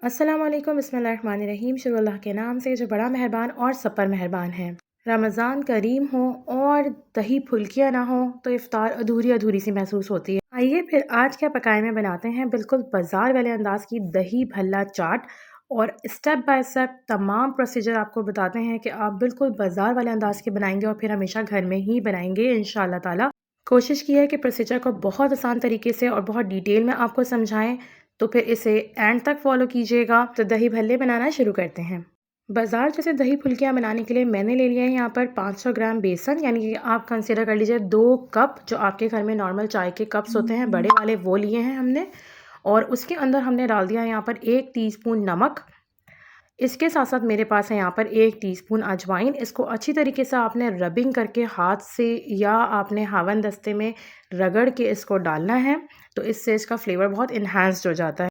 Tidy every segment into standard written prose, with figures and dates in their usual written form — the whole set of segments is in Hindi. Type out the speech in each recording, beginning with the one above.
अस्सलाम वालेकुम बिस्मिल्लाहिर्रहमानिर्रहीम। शुरू अल्लाह के नाम से जो बड़ा मेहरबान और सब पर मेहरबान है। रमज़ान करीम हो और दही फुल्कियाँ ना हो तो इफ़्तार अधूरी अधूरी सी महसूस होती है। आइए फिर आज क्या पकाए में बनाते हैं बिल्कुल बाज़ार वाले अंदाज़ की दही भल्ला चाट, और स्टेप बाय स्टेप तमाम प्रोसीजर आपको बताते हैं कि आप बिल्कुल बाज़ार वाले अंदाज़ के बनाएंगे और फिर हमेशा घर में ही बनाएंगे इंशाअल्लाह ताला। कोशिश की है कि प्रोसीजर को बहुत आसान तरीके से और बहुत डिटेल में आपको समझाएं, तो फिर इसे एंड तक फॉलो कीजिएगा। तो दही भल्ले बनाना शुरू करते हैं। बाज़ार जैसे दही फुल्कियाँ बनाने के लिए मैंने ले लिया है यहाँ पर 500 ग्राम बेसन, यानी कि आप कंसीडर कर लीजिए 2 कप, जो आपके घर में नॉर्मल चाय के कप्स होते हैं बड़े वाले, वो लिए हैं हमने। और उसके अंदर हमने डाल दिया है यहाँ पर 1 टीस्पून नमक। इसके साथ साथ मेरे पास है यहाँ पर 1 टीस्पून अजवाइन। इसको अच्छी तरीके से आपने रबिंग करके हाथ से या आपने हावन दस्ते में रगड़ के इसको डालना है, तो इससे इसका फ्लेवर बहुत इन्हांस्ड हो जाता है।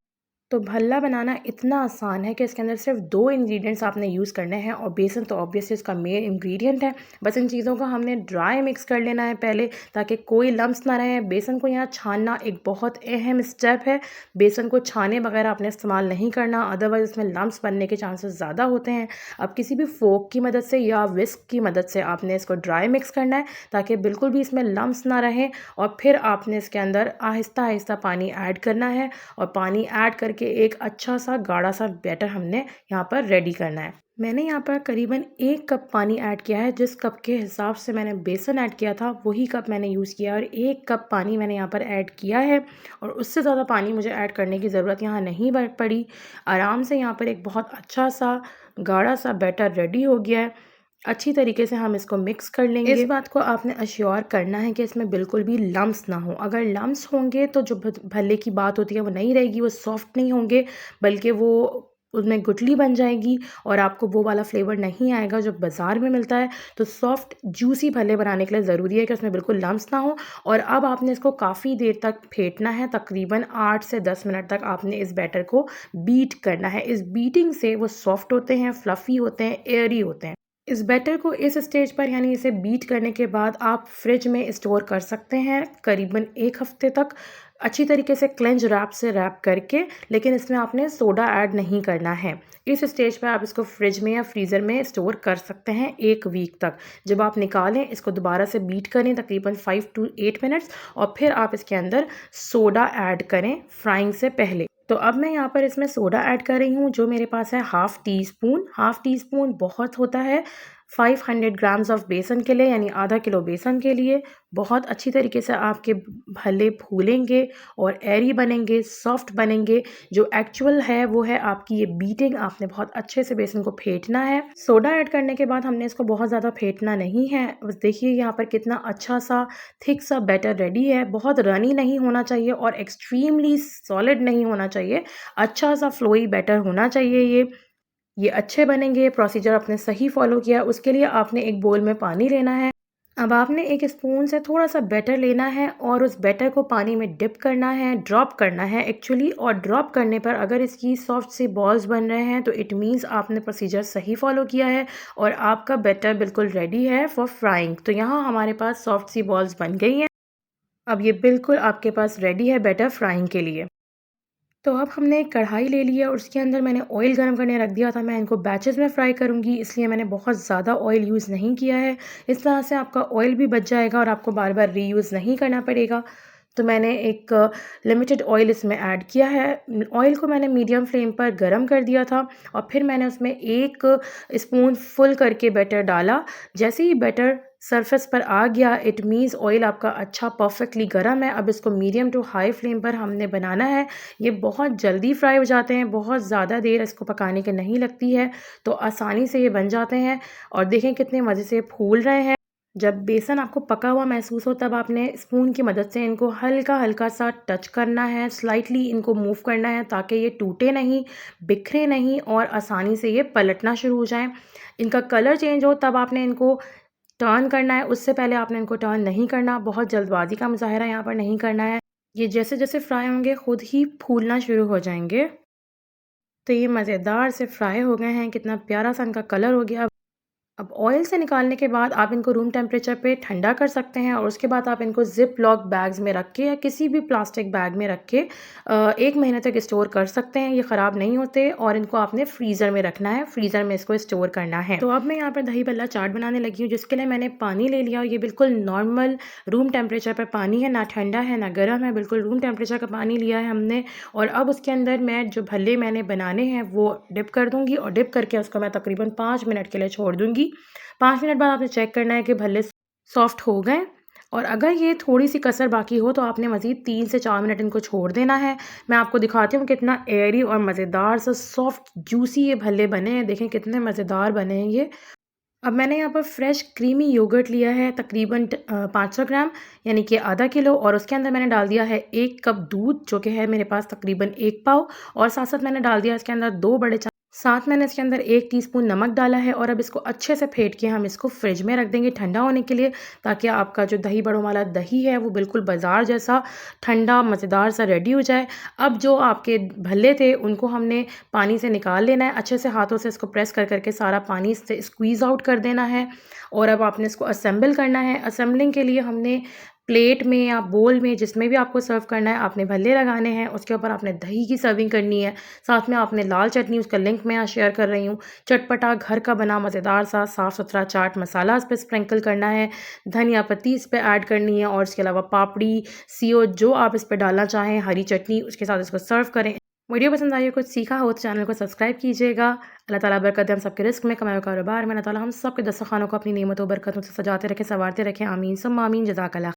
तो भल्ला बनाना इतना आसान है कि इसके अंदर सिर्फ 2 इंग्रेडिएंट्स आपने यूज़ करने हैं, और बेसन तो ऑब्वियसली इसका मेन इंग्रेडिएंट है। बस इन चीज़ों को हमने ड्राई मिक्स कर लेना है पहले, ताकि कोई लम्स ना रहे। बेसन को यहाँ छानना एक बहुत अहम स्टेप है। बेसन को छाने बगैर आपने इस्तेमाल नहीं करना, अदरवाइज़ इसमें लम्स बनने के चांसेस ज़्यादा होते हैं। अब किसी भी फोक की मदद से या विस्क की मदद से आपने इसको ड्राई मिक्स करना है, ताकि बिल्कुल भी इसमें लम्स ना रहे। और फिर आपने इसके अंदर आहिस्ता आहिस्ता पानी ऐड करना है, और पानी ऐड करके एक अच्छा सा गाढ़ा सा बैटर हमने यहाँ पर रेडी करना है। मैंने यहाँ पर करीबन 1 कप पानी ऐड किया है। जिस कप के हिसाब से मैंने बेसन ऐड किया था वही कप मैंने यूज़ किया, और 1 कप पानी मैंने यहाँ पर ऐड किया है। और उससे ज़्यादा पानी मुझे ऐड करने की ज़रूरत यहाँ नहीं पड़ी। आराम से यहाँ पर एक बहुत अच्छा सा गाढ़ा सा बैटर रेडी हो गया है। अच्छी तरीके से हम इसको मिक्स कर लेंगे। इस बात को आपने अश्योर करना है कि इसमें बिल्कुल भी लम्स ना हो। अगर लम्स होंगे तो जो भल्ले की बात होती है वो नहीं रहेगी, वो सॉफ्ट नहीं होंगे, बल्कि वो उसमें गुठली बन जाएगी और आपको वो वाला फ्लेवर नहीं आएगा जो बाज़ार में मिलता है। तो सॉफ्ट जूसी भल्ले बनाने के लिए ज़रूरी है कि उसमें बिल्कुल लम्स ना हो। और अब आपने इसको काफ़ी देर तक फेंटना है, तकरीबन 8 से 10 मिनट तक आपने इस बैटर को बीट करना है। इस बीटिंग से वो सॉफ्ट होते हैं, फ्लफ़ी होते हैं, एयरी होते हैं। इस बैटर को इस स्टेज पर, यानी इसे बीट करने के बाद, आप फ्रिज में स्टोर कर सकते हैं करीबन 1 हफ्ते तक, अच्छी तरीके से क्लेंज रैप से रैप करके। लेकिन इसमें आपने सोडा ऐड नहीं करना है। इस स्टेज पर आप इसको फ्रिज में या फ्रीज़र में स्टोर कर सकते हैं 1 वीक तक। जब आप निकालें, इसको दोबारा से बीट करें तकरीबन 5 to 8 मिनट्स, और फिर आप इसके अंदर सोडा ऐड करें फ्राइंग से पहले। तो अब मैं यहाँ पर इसमें सोडा ऐड कर रही हूँ, जो मेरे पास है half tea spoon. Half tea spoon बहुत होता है 500 ग्राम्स ऑफ बेसन के लिए, यानी आधा किलो बेसन के लिए। बहुत अच्छी तरीके से आपके भल्ले फूलेंगे और एरी बनेंगे, सॉफ्ट बनेंगे। जो एक्चुअल है वो है आपकी ये बीटिंग। आपने बहुत अच्छे से बेसन को फेंटना है। सोडा ऐड करने के बाद हमने इसको बहुत ज़्यादा फेंटना नहीं है। बस देखिए यहाँ पर कितना अच्छा सा थिक सा बैटर रेडी है। बहुत रनी नहीं होना चाहिए और एक्सट्रीमली सॉलिड नहीं होना चाहिए। अच्छा सा फ्लोई बैटर होना चाहिए ये अच्छे बनेंगे। प्रोसीजर आपने सही फॉलो किया। उसके लिए आपने एक बोल में पानी लेना है। अब आपने एक स्पून से थोड़ा सा बैटर लेना है और उस बैटर को पानी में डिप करना है, ड्रॉप करना है एक्चुअली। और ड्रॉप करने पर अगर इसकी सॉफ्ट सी बॉल्स बन रहे हैं तो इट मीन्स आपने प्रोसीजर सही फॉलो किया है और आपका बैटर बिल्कुल रेडी है फॉर फ्राइंग। तो यहाँ हमारे पास सॉफ्ट सी बॉल्स बन गई हैं। अब ये बिल्कुल आपके पास रेडी है बैटर फ्राइंग के लिए। तो अब हमने एक कढ़ाई ले लिया और उसके अंदर मैंने ऑयल गर्म करने रख दिया था। मैं इनको बैचेस में फ्राई करूँगी, इसलिए मैंने बहुत ज़्यादा ऑयल यूज़ नहीं किया है। इस तरह से आपका ऑयल भी बच जाएगा और आपको बार बार रीयूज़ नहीं करना पड़ेगा। तो मैंने एक लिमिटेड ऑयल इसमें ऐड किया है। ऑयल को मैंने मीडियम फ्लेम पर गरम कर दिया था, और फिर मैंने उसमें 1 स्पून फुल करके बैटर डाला। जैसे ही बैटर सरफेस पर आ गया, इट मीन्स ऑयल आपका अच्छा परफेक्टली गर्म है। अब इसको मीडियम टू हाई फ्लेम पर हमने बनाना है। ये बहुत जल्दी फ्राई हो जाते हैं, बहुत ज़्यादा देर इसको पकाने की नहीं लगती है, तो आसानी से ये बन जाते हैं। और देखें कितने मज़े से फूल रहे हैं। जब बेसन आपको पका हुआ महसूस हो, तब आपने स्पून की मदद से इनको हल्का हल्का सा टच करना है, स्लाइटली इनको मूव करना है, ताकि ये टूटे नहीं, बिखरे नहीं और आसानी से ये पलटना शुरू हो जाएं। इनका कलर चेंज हो तब आपने इनको टर्न करना है, उससे पहले आपने इनको टर्न नहीं करना। बहुत जल्दबाजी का मुजाहरा यहाँ पर नहीं करना है। ये जैसे जैसे फ्राई होंगे खुद ही फूलना शुरू हो जाएंगे। तो ये मज़ेदार से फ्राई हो गए हैं, कितना प्यारा सा इनका कलर हो गया। अब ऑयल से निकालने के बाद आप इनको रूम टेम्परेचर पे ठंडा कर सकते हैं और उसके बाद आप इनको ज़िप लॉक बैग्स में रख के या किसी भी प्लास्टिक बैग में रख के 1 महीने तक स्टोर कर सकते हैं। ये ख़राब नहीं होते और इनको आपने फ्रीज़र में रखना है, फ्रीज़र में इसको स्टोर करना है। तो अब मैं यहाँ पर दही बल्ला चाट बनाने लगी हूँ, जिसके लिए मैंने पानी ले लिया और ये बिल्कुल नॉर्मल रूम टेम्परेचर पर पानी है, ना ठंडा है ना गर्म है, बिल्कुल रूम टेम्परेचर का पानी लिया है हमने। और अब उसके अंदर मैं जो भल्ले मैंने बनाने हैं वो डिप कर दूँगी और डिप करके उसको मैं तकरीबन 5 मिनट के लिए छोड़ दूँगी। 5 मिनट बाद आपने चेक करना है कि भल्ले सॉफ्ट हो गए और अगर ये थोड़ी-सी कसर बाकी हो तो आपने मज़ीद 3 से 4 मिनट इनको छोड़ देना है। मैं आपको दिखाती हूँ कितना एयरी और मज़ेदार सा सॉफ्ट जूसी ये भल्ले बने हैं। देखें कितने मज़ेदार बने हैं ये। अब मैंने यहाँ पर फ्रेश क्रीमी योगर्ट लिया है तकरीबन 500 ग्राम यानी कि आधा किलो और उसके अंदर मैंने डाल दिया है 1 कप दूध जो कि है मेरे पास तकरीबन 1 पाव और साथ-साथ मैंने डाल दिया इसके अंदर 2 बड़े साथ मैंने इसके अंदर 1 टीस्पून नमक डाला है और अब इसको अच्छे से फेंट के हम इसको फ्रिज में रख देंगे ठंडा होने के लिए, ताकि आपका जो दही बड़ों वाला दही है वो बिल्कुल बाज़ार जैसा ठंडा मज़ेदार सा रेडी हो जाए। अब जो आपके भल्ले थे उनको हमने पानी से निकाल लेना है, अच्छे से हाथों से इसको प्रेस कर करके सारा पानी से स्क्वीज़ आउट कर देना है और अब आपने इसको असेंबल करना है। असेंबलिंग के लिए हमने प्लेट में या बोल में जिसमें भी आपको सर्व करना है आपने भल्ले लगाने हैं, उसके ऊपर आपने दही की सर्विंग करनी है, साथ में आपने लाल चटनी, उसका लिंक मैं यहाँ शेयर कर रही हूँ, चटपटा घर का बना मज़ेदार सा साफ़ सुथरा चाट मसाला इस पे स्प्रिंकल करना है, धनिया पत्ती इस पे ऐड करनी है और इसके अलावा पापड़ी, सेव जो आप इस पे डालना चाहें, हरी चटनी, उसके साथ इसको सर्व करें। वीडियो पसंद आई हो, कुछ सीखा हो तो चैनल को सब्सक्राइब कीजिएगा। अल्लाह ताला बरकत दे हम सबके रिस्क में, कमाए कारोबार में। अल्लाह ताला हम सबके दस्तरख़ानों को अपनी नेमतों बरकतों से सजाते रखें, संवारते रखें। आमीन सुम्मा आमीन। जज़ाकल्लाह।